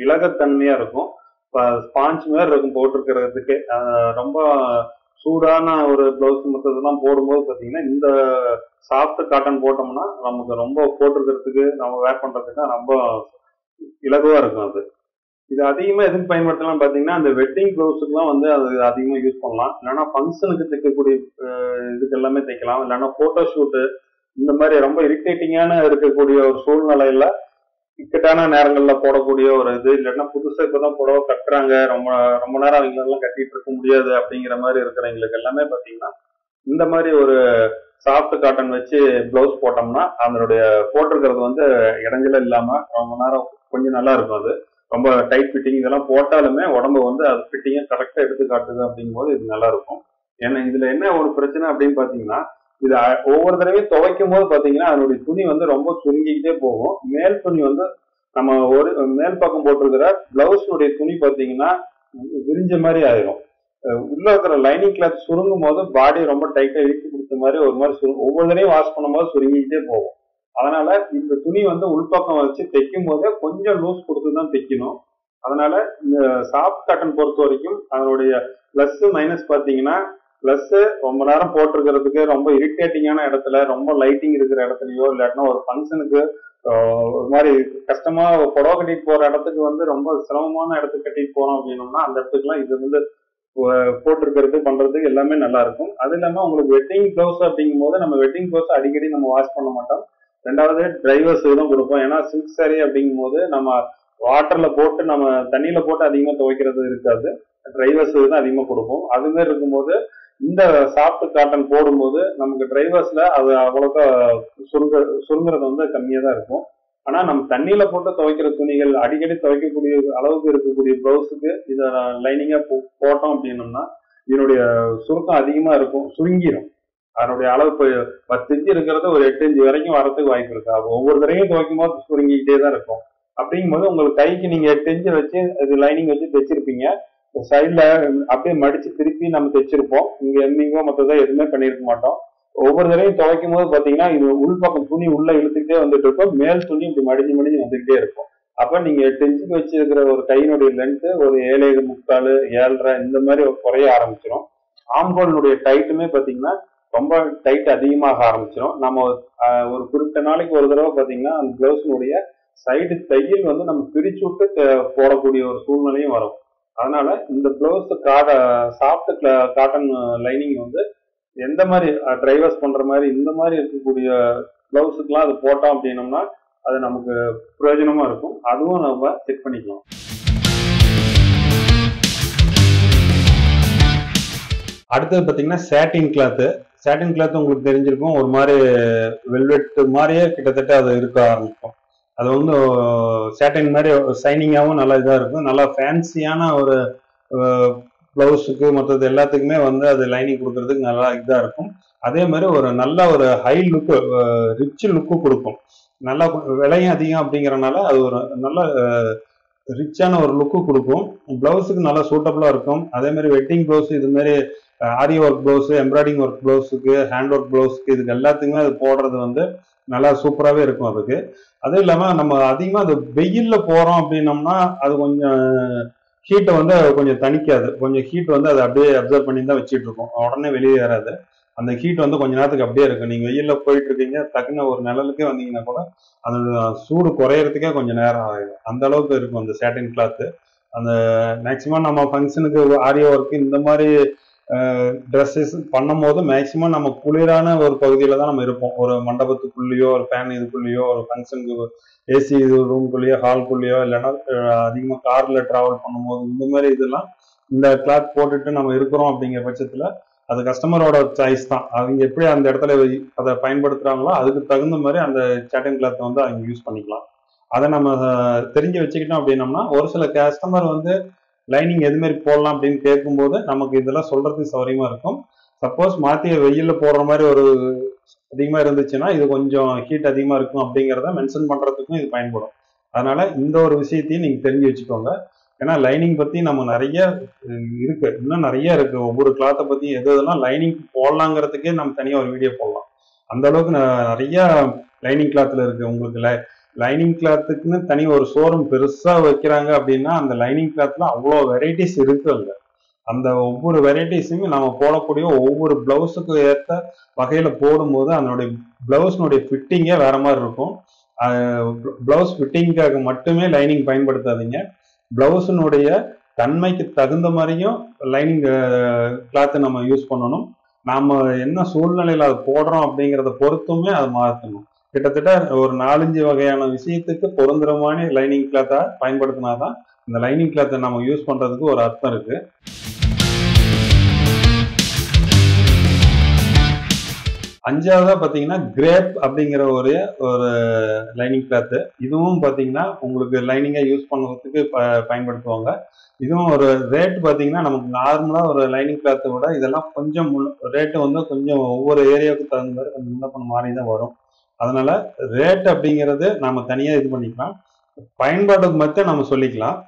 இலகத்தன்மையா இருக்கும். ஸ்பாஞ்ச் மாதிரி இருக்கும் போட்டிருக்கிறதுக்கு. ரொம்ப சூடான ஒரு பிளவுஸ் மற்றதெல்லாம் போடும்போது பாத்தீங்கன்னா இந்த சாஃப்ட் காட்டன் போட்டோம்னா நமக்கு ரொம்ப போட்டிருக்கிறதுக்கு நம்ம வேர் பண்றதுக்கு ரொம்ப இலகுவா இருக்கும். அது இது அதிகமா எதுக்கு பயன்படுத்தலாம் பாத்தீங்கன்னா அந்த வெட்டிங் பிளவுஸுக்குலாம் வந்து அது அதிகமா யூஸ் பண்ணலாம். இல்லைன்னா ஃபங்க்ஷனுக்கு தைக்கக்கூடிய இதுக்கு எல்லாமே தைக்கலாம். இல்லைன்னா போட்டோ ஷூட்டு இந்த மாதிரி ரொம்ப இரிட்டேட்டிங்கான இருக்கக்கூடிய ஒரு சூழ்நிலையில இக்கட்டான நேரங்கள்ல போடக்கூடிய ஒரு இது, இல்லைன்னா புதுசா இப்பதான் புடவை கட்டுறாங்க, ரொம்ப ரொம்ப நேரம் அவங்களெல்லாம் கட்டிட்டு இருக்க முடியாது அப்படிங்கிற மாதிரி இருக்கிறவங்களுக்கு எல்லாமே பாத்தீங்கன்னா இந்த மாதிரி ஒரு சாஃப்ட் காட்டன் வச்சு பிளவுஸ் போட்டோம்னா அதனுடைய போட்டிருக்கிறது வந்து இடைஞ்சல இல்லாம ரொம்ப நேரம் கொஞ்சம் நல்லா இருக்கும். அது ரொம்ப டைட் ஃபிட்டிங் இதெல்லாம் போட்டாலுமே உடம்பு வந்து அது ஃபிட்டிங்கை கரெக்டா எடுத்து காட்டுது அப்படிங்கும் போது இது நல்லா இருக்கும். ஏன்னா இதுல என்ன ஒரு பிரச்சனை அப்படின்னு பாத்தீங்கன்னா இது ஒவ்வொரு தடவையும் துவைக்கும் போது பாத்தீங்கன்னா அதனுடைய துணி வந்து ரொம்ப சுருங்கிக்கிட்டே போகும். மேல் துணி வந்து நம்ம ஒரு மேல் பக்கம் போட்டிருக்கிற பிளவுஸுடைய துணி பாத்தீங்கன்னா விரிஞ்ச மாதிரி ஆயிரும். உள்ள இருக்கிற லைனிங் கிளாத் சுருங்கும் போது பாடி ரொம்ப டைட்டா இழுத்து கொடுத்த மாதிரி ஒரு மாதிரி ஒவ்வொரு தடவையும் வாஷ் பண்ணும் போது சுருங்கிக்கிட்டே போகும். அதனால இந்த துணி வந்து உள்பக்கம் வச்சு தைக்கும் போதே கொஞ்சம் லூஸ் கொடுத்துதான் தைக்கணும். அதனால இந்த சாஃப்ட் காட்டன் பொறுத்த வரைக்கும் அதனுடைய பிளஸ் மைனஸ் பாத்தீங்கன்னா பிளஸ் ரொம்ப நேரம் போட்டிருக்கிறதுக்கு ரொம்ப இரிட்டேட்டிங்கான இடத்துல ரொம்ப லைட்டிங் இருக்கிற இடத்துலயோ இல்லாட்டினா ஒரு ஃபங்க்ஷனுக்கு ஒரு மாதிரி கஷ்டமா புடவை கட்டிட்டு போற இடத்துக்கு வந்து ரொம்ப சிரமமான இடத்துக்கு கட்டிட்டு போறோம் அப்படின்னோம்னா அந்த இடத்துக்குலாம் இது வந்து போட்டிருக்கிறது பண்றதுக்கு எல்லாமே நல்லா இருக்கும். அது இல்லாம உங்களுக்கு வெட்டிங் க்ளவுஸ் அப்படிங்கும் போது நம்ம வெட்டிங் க்ளவுஸ் அடிக்கடி நம்ம வாஷ் பண்ண மாட்டோம். ரெண்டாவது டிரைவர்ஸ் தான் கொடுப்போம். ஏன்னா சில்க் சாரி அப்படிங்கும் போது நம்ம வாட்டர்ல போட்டு நம்ம தண்ணியில போட்டு அதிகமா துவைக்கிறது இருக்காது. டிரைவர்ஸ் தான் அதிகமா கொடுப்போம். அது மாதிரி இருக்கும்போது இந்த சாஃப்ட் காட்டன் போடும்போது நமக்கு டிரைவர்ஸ்ல அது அவ்வளோக்கா சுருங்குறது வந்து கம்மியா தான் இருக்கும். ஆனா நம்ம தண்ணியில போட்டு துவைக்கிற துணிகள் அடிக்கடி துவைக்கக்கூடிய அளவுக்கு இருக்கக்கூடிய பிளவுஸுக்கு இதை லைனிங்கா போட்டோம் அப்படின்னோம்னா இதனுடைய சுருக்கம் அதிகமா இருக்கும், சுருங்கிடும். அதனுடைய அளவு இப்போ 10 இன்ச்சு இருக்கிறது ஒரு 8 இன்ச்சு வரைக்கும் வரதுக்கு வாய்ப்பு இருக்கு. அது ஒவ்வொரு தடவையும் துவைக்கும் போது சுருங்கிக்கிட்டே தான் இருக்கும். அப்படிங்கும்போது உங்களுக்கு கைக்கு நீங்க 8 இன்ச்சு வச்சு இது லைனிங் வச்சு தைச்சிருப்பீங்க. சைட்ல அப்படியே மடிச்சு திருப்பி நம்ம தைச்சிருப்போம். இங்க எம்மிங்கோ மற்றதோ எதுவுமே பண்ணியிருக்க மாட்டோம். ஒவ்வொரு தடவையும் துவைக்கும் போது பாத்தீங்கன்னா இது உள்பக்கம் துணி உள்ள இழுத்துக்கிட்டே வந்துட்டு இருக்கும், மேல் துணி இப்படி மடிஞ்சு மடிஞ்சு வந்துகிட்டே இருக்கும். அப்ப நீங்க 8 இன்ச்சுக்கு வச்சிருக்கிற ஒரு கையினுடைய லென்த் ஒரு 7.75 7.5 இந்த மாதிரி குறைய ஆரம்பிச்சிடும். ஆம்ஹோலினுடைய டைட்டுமே பாத்தீங்கன்னா ரொம்ப டைட் அதிகமாக ஆரம்பிச்சிடும். நம்ம ஒரு குறிப்பிட்ட நாளைக்கு ஒரு தடவை பாத்தீங்கன்னா அந்த பிளவுஸினுடைய சைடு தையல் வந்து நம்ம பிரிச்சு விட்டு போடக்கூடிய ஒரு சூழ்நிலையும் வரும். அதனால இந்த பிளவுஸ் சாஃப்ட் காட்டன் லைனிங் வந்து எந்த மாதிரி டிரைவர்ஸ் பண்ற மாதிரி இந்த மாதிரி இருக்கக்கூடிய பிளவுஸுக்கெல்லாம் அது போட்டோம் அப்படின்னோம்னா அது நமக்கு பிரயோஜனமா இருக்கும். அதுவும் நம்ம செக் பண்ணிக்கலாம். அடுத்தது பார்த்தீங்கன்னா சாட்டின் கிளாத்து. சாட்டின் கிளாத் உங்களுக்கு தெரிஞ்சிருக்கும், ஒரு மாதிரி வெல்வெட் மாதிரியே கிட்டத்தட்ட அது இருக்க ஆரம்பிக்கும். அது வந்து சாட்டின் மாதிரி சைனிங்காகவும் நல்லா இதாக இருக்கும். நல்லா ஃபேன்சியான ஒரு பிளவுஸுக்கு மற்றது எல்லாத்துக்குமே வந்து அது லைனிங் கொடுக்கறதுக்கு நல்லா இதாக இருக்கும். அதே மாதிரி ஒரு நல்ல ஒரு ஹை லுக்கு, ரிச் லுக்கு கொடுக்கும். நல்லா விலையும் அதிகம் அப்படிங்கிறனால அது ஒரு நல்ல ரிச்சான ஒரு லுக்கு கொடுக்கும். பிளவுஸுக்கு நல்லா சூட்டபிளா இருக்கும். அதே மாதிரி வெட்டிங் பிளவுஸ், இது மாதிரி aari work blouse, embroidering work பிளவுஸுக்கு, ஹேண்ட் ஒர்க் பிளவுஸுக்கு, இதுக்கு எல்லாத்துக்குமே அது போடுறது வந்து நல்லா சூப்பராகவே இருக்கும் அதுக்கு. அதுவும் இல்லாமல் நம்ம அதிகமாக அது வெயில்ல போகிறோம் அப்படின்னோம்னா அது கொஞ்சம் ஹீட்டை வந்து கொஞ்சம் தணிக்காது. கொஞ்சம் ஹீட் வந்து அதை அப்படியே அப்சர்வ் பண்ணி தான் வச்சுட்டு இருக்கோம், உடனே வெளியே ஏறாது. அந்த ஹீட் வந்து கொஞ்ச நேரத்துக்கு அப்படியே இருக்கும். நீங்கள் வெயிலில் போயிட்டு இருக்கீங்க, டக்குன்னு ஒரு நிழலுக்கே வந்தீங்கன்னா கூட அதோட சூடு குறையறதுக்கே கொஞ்சம் நேரம் ஆகிடும். அந்த அளவுக்கு இருக்கும் அந்த சாட்டின் கிளாத்து. அந்த மேக்சிமம் நம்ம ஃபங்க்ஷனுக்கு ஆரி ஒர்க் இந்த மாதிரி ட்ரெஸ்ஸஸ் பண்ணும் போது மேக்சிமம் நம்ம குளிரான ஒரு பகுதியில தான் நம்ம இருப்போம். ஒரு மண்டபத்துக்குள்ளேயோ ஒரு ஃபேன் இதுக்குள்ளேயோ ஒரு ஃபங்க்ஷனுக்கு ஏசி இது ரூம்குள்ளேயோ ஹால்குள்ளேயோ இல்லைன்னா அதிகமாக கார்ல டிராவல் பண்ணும்போது இந்த மாதிரி இதெல்லாம் இந்த கிளாத் போட்டுட்டு நம்ம இருக்கிறோம் அப்படிங்கிற பட்சத்துல அது கஸ்டமரோட சாய்ஸ் தான். அவங்க எப்படி அந்த இடத்துல அதை பயன்படுத்துறாங்களோ அதுக்கு தகுந்த மாதிரி அந்த சாட்டின் கிளாத்தை வந்து அவங்க யூஸ் பண்ணிக்கலாம். அதை நம்ம தெரிஞ்சு வச்சுக்கிட்டோம் அப்படின்னம்னா ஒரு சில கஸ்டமர் வந்து லைனிங் எது மாதிரி போடலாம் அப்படின்னு கேட்கும்போது நமக்கு இதெல்லாம் சொல்றதுக்கு சௌகரியமா இருக்கும். சப்போஸ் மாத்தி வெயில்ல போடுற மாதிரி ஒரு அதிகமா இருந்துச்சுன்னா இது கொஞ்சம் ஹீட் அதிகமா இருக்கும் அப்படிங்கிறத மென்ஷன் பண்றதுக்கும் இது பயன்படும். அதனால இந்த ஒரு விஷயத்தையும் நீங்க தெரிஞ்சு வச்சுக்கோங்க. ஏன்னா லைனிங் பத்தி நம்ம நிறைய இருக்கு, இன்னும் நிறைய இருக்கு. ஒவ்வொரு கிளாத்தை பத்தி எது எதெல்லாம் லைனிங் போடலாங்கிறதுக்கே நம்ம தனியா ஒரு வீடியோ போடலாம். அந்த அளவுக்கு நிறைய லைனிங் கிளாத்ல இருக்கு. உங்களுக்கு லைனிங் கிளாத்துக்குன்னு தனி ஒரு ஷோரூம் பெருசா வைக்கிறாங்க அப்படின்னா அந்த லைனிங் கிளாத்ல அவ்வளோ வெரைட்டிஸ் இருக்கு. அந்த ஒவ்வொரு வெரைட்டிஸுமே நம்ம போடக்கூடிய ஒவ்வொரு பிளவுஸுக்கு ஏற்ற வகையில போடும்போது அதனுடைய பிளவுஸ்னுடைய ஃபிட்டிங்கே வேற மாதிரி இருக்கும். பிளவுஸ் ஃபிட்டிங்காக மட்டுமே லைனிங் பயன்படுத்தாதீங்க. பிளவுஸினுடைய தன்மைக்கு தகுந்த மாதிரியும் லைனிங் கிளாத்தை நம்ம யூஸ் பண்ணணும். நாம என்ன சூழ்நிலையில அதை போடுறோம் அப்படிங்கிறத பொறுத்துமே அதை மாற்றணும். கிட்டத்தட்ட ஒரு 4-5 வகையான விஷயத்துக்கு பொருந்துற மாதிரி லைனிங் கிளாத்தை பயன்படுத்தினாதான் இந்த லைனிங் கிளாத்தை நம்ம யூஸ் பண்றதுக்கு ஒரு அர்த்தம் இருக்கு. அஞ்சாவதா பாத்தீங்கன்னா கிரேப் அப்படிங்கிற ஒரு லைனிங் கிளாத்து. இதுவும் பாத்தீங்கன்னா உங்களுக்கு லைனிங்கா யூஸ் பண்ணுறதுக்கு பயன்படுத்துவாங்க. இதுவும் ஒரு ரேட் பாத்தீங்கன்னா நமக்கு நார்மலா ஒரு லைனிங் கிளாத்தை விட இதெல்லாம் கொஞ்சம் ரேட்டு வந்து கொஞ்சம் ஒவ்வொரு ஏரியாவுக்கு தகுந்த மாதிரி கொஞ்சம் முன்ன பண்ண மாதிரி தான் வரும். அதனால ரேட் அப்படிங்கிறது நாம தனியா இது பண்ணிக்கலாம். பயன்பாட்டுக்கு மட்டும் நம்ம சொல்லிக்கலாம்.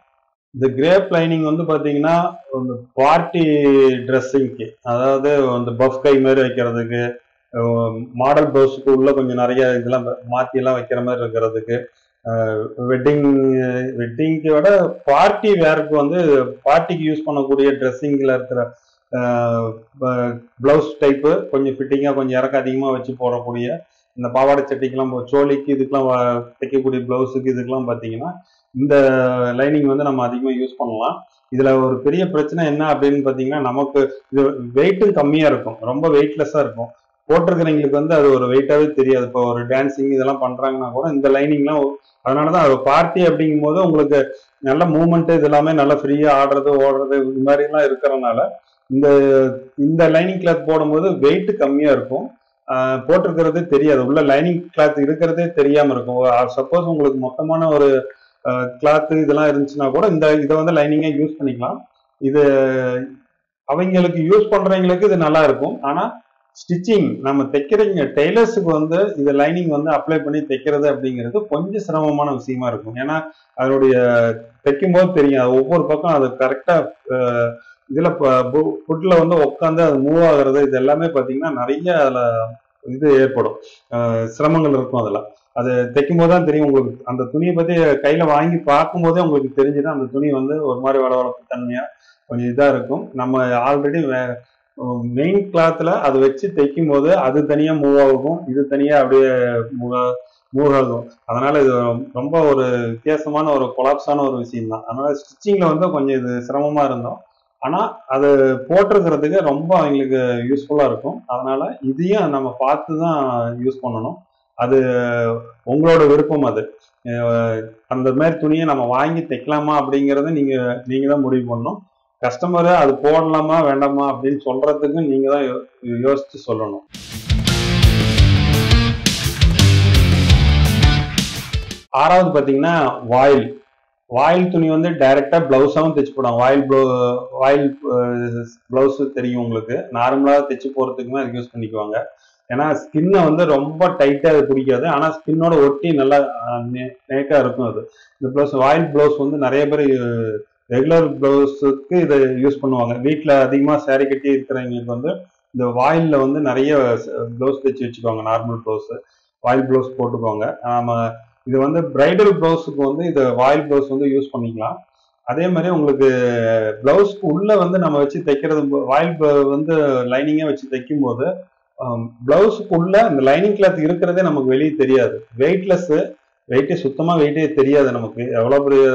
இந்த கிரேப் லைனிங் வந்து பாத்தீங்கன்னா இந்த பார்ட்டி ட்ரெஸ்ஸிங்க்கு, அதாவது அந்த பஃப் கை மாதிரி வைக்கிறதுக்கு, மாடல் பிளவுஸுக்கு உள்ள கொஞ்சம் நிறைய இதெல்லாம் மாத்தி எல்லாம் வைக்கிற மாதிரி இருக்கிறதுக்கு, வெட்டிங்க்கு விட பார்ட்டி வேருக்கு வந்து பார்ட்டிக்கு யூஸ் பண்ணக்கூடிய ட்ரெஸ்ஸிங்ல இருக்கிற பிளவுஸ் டைப்பு கொஞ்சம் ஃபிட்டிங்கா கொஞ்சம் இறக்க அதிகமா வச்சு போடக்கூடிய இந்த பாவாடை சட்டைக்கெல்லாம் சோழிக்கு இதுக்கெல்லாம் தைக்கக்கூடிய பிளவுஸுக்கு இதுக்கெல்லாம் பார்த்தீங்கன்னா இந்த லைனிங் வந்து நம்ம அதிகமாக யூஸ் பண்ணலாம். இதுல ஒரு பெரிய பிரச்சனை என்ன அப்படின்னு பார்த்தீங்கன்னா, நமக்கு இது வெயிட்டும் கம்மியா இருக்கும், ரொம்ப வெயிட்லெஸ்ஸா இருக்கும். போட்டிருக்கிறவங்களுக்கு வந்து அது ஒரு வெயிட்டாவே தெரியாது. இப்போ ஒரு டான்சிங் இதெல்லாம் பண்றாங்கன்னா கூட இந்த லைனிங்லாம் அதனாலதான் அது பார்ட்டி அப்படிங்கும் போது உங்களுக்கு நல்ல மூவ்மெண்ட் இது எல்லாமே நல்லா ஃப்ரீயா ஆடுறது ஓடுறது இந்த மாதிரி எல்லாம் இருக்கிறதுனால இந்த இந்த லைனிங் கிளாத் போடும்போது வெயிட் கம்மியா இருக்கும். போட்டிருக்கிறதே தெரியாது, உள்ள லைனிங் கிளாத் இருக்கிறதே தெரியாம இருக்கும். சப்போஸ் உங்களுக்கு மொத்தமான ஒரு கிளாத் இதெல்லாம் இருந்துச்சுன்னா கூட இதை வந்து லைனிங்கா யூஸ் பண்ணிக்கலாம். இது அவங்களுக்கு யூஸ் பண்றவங்களுக்கு இது நல்லா இருக்கும். ஆனா ஸ்டிச்சிங் நம்ம தைக்கிறீங்க டெய்லர்ஸுக்கு வந்து இது லைனிங் வந்து அப்ளை பண்ணி தைக்கிறது அப்படிங்கிறது கொஞ்சம் சிரமமான விஷயமா இருக்கும். ஏன்னா அதனுடைய தைக்கும் போது தெரியும் ஒவ்வொரு பக்கம் அது கரெக்டா இதுல ஃபுட்ல வந்து உட்காந்து அது மூவ் ஆகுறது இது எல்லாமே பாத்தீங்கன்னா நிறைய அதுல இது ஏற்படும், சிரமங்கள் இருக்கும். அதுல அது தைக்கும் போது தான் தெரியும் உங்களுக்கு. அந்த துணியை பத்தி கையில வாங்கி பார்க்கும் போதே உங்களுக்கு தெரிஞ்சுதான் அந்த துணி வந்து ஒரு மாதிரி வளவளப்பு தன்மையா கொஞ்சம் இதா இருக்கும். நம்ம ஆல்ரெடி மெயின் கிளாத்ல அதை வச்சு தைக்கும் போது அது தனியா மூவ் ஆகும், இது தனியா அப்படியே மூவ் ஆகும். அதனால இது ரொம்ப ஒரு வித்தியாசமான ஒரு கொலாப்ஸான ஒரு விஷயம் தான். அதனால ஸ்டிச்சிங்ல வந்து கொஞ்சம் இது சிரமமா இருந்தோம். ஆனா அது போட்டிருக்கிறதுக்கு ரொம்ப அவங்களுக்கு யூஸ்ஃபுல்லா இருக்கும். அதனால இதையும் நம்ம பார்த்து தான் யூஸ் பண்ணணும். அது உங்களோட விருப்பம். அது அந்த மாதிரி துணியை நம்ம வாங்கி தைக்கலாமா அப்படிங்கறத நீங்க தான் முடிவு பண்ணணும். கஸ்டமரை அது போடலாமா வேண்டாமா அப்படின்னு சொல்றதுக்கு நீங்க தான் யோசிச்சு சொல்லணும். ஆறாவது பாத்தீங்கன்னா வாயில் துணி வந்து டைரக்டா பிளவுஸாவும் தைச்சு போடுவாங்க. வாயில் பிளவுஸ் தெரியும் உங்களுக்கு, நார்மலா தைச்சு போறதுக்குமே அது யூஸ் பண்ணிக்குவாங்க. ஏன்னா ஸ்கின்னை வந்து ரொம்ப டைட்டா அது பிடிக்காது, ஆனா ஸ்கின்னோட ஒட்டி நல்லா நேக்கா இருக்கும். அது இந்த பிளவுஸ் வாயில் பிளவுஸ் வந்து நிறைய பேர் ரெகுலர் பிளவுஸுக்கு இதை யூஸ் பண்ணுவாங்க. வீட்டில் அதிகமாக சேரீ கட்டி இருக்கிறவங்களுக்கு வந்து இந்த வாயிலில் வந்து நிறைய பிளவுஸ் தைச்சு வச்சுக்குவாங்க. நார்மல் பிளவுஸ் வாயில் பிளவுஸ் போட்டுக்குவாங்க. நம்ம இது வந்து பிரைடல் பிளவுஸுக்கு வந்து இந்த வாயில் பிளவுஸ் வந்து யூஸ் பண்ணிக்கலாம். அதே மாதிரி உங்களுக்கு பிளவுஸ்க்கு உள்ள வந்து நம்ம வச்சு தைக்கிறது வாயில் வந்து லைனிங்கா வச்சு தைக்கும் போது பிளவுஸுக்கு உள்ள இந்த லைனிங் கிளாத் இருக்கிறதே நமக்கு வெளியே தெரியாது. வெயிட்டே சுத்தமா வெயிட்டே தெரியாது நமக்கு. எவ்வளவு பெரிய